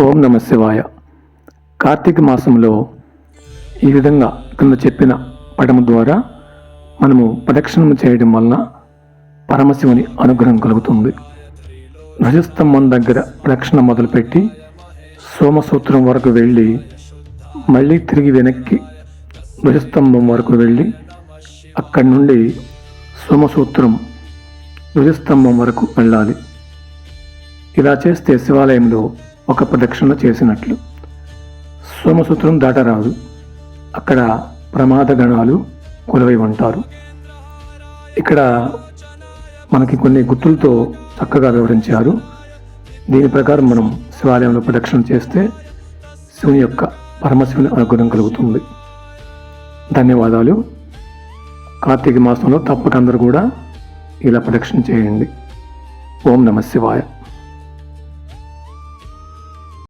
ఓం నమ శివాయ. కార్తీక మాసంలో ఈ విధంగా కింద చెప్పిన పటము ద్వారా మనము ప్రదక్షిణం చేయడం వలన పరమశివుని అనుగ్రహం కలుగుతుంది. ధ్వజస్తంభం దగ్గర ప్రదక్షిణ మొదలుపెట్టి సోమసూత్రం వరకు వెళ్ళి మళ్ళీ తిరిగి వెనక్కి ధ్వజస్తంభం వరకు వెళ్ళి అక్కడి నుండి సోమసూత్రం ధ్వజస్తంభం వరకు వెళ్ళాలి. ఇలా చేస్తే శివాలయంలో ఒక ప్రదక్షిణ చేసినట్లు. సోమసూత్రం దాటరాదు, అక్కడ ప్రమాద గణాలు కొలువై ఉంటారు. ఇక్కడ మనకి కొన్ని గుర్తులతో చక్కగా వివరించారు. దీని ప్రకారం మనం శివాలయంలో ప్రదక్షిణ చేస్తే శివుని యొక్క పరమశివుని అనుగ్రహం కలుగుతుంది. ధన్యవాదాలు. కార్తీక మాసంలో తప్పక అందరూ కూడా ఇలా ప్రదక్షిణ చేయండి. ఓం నమ శివాయ.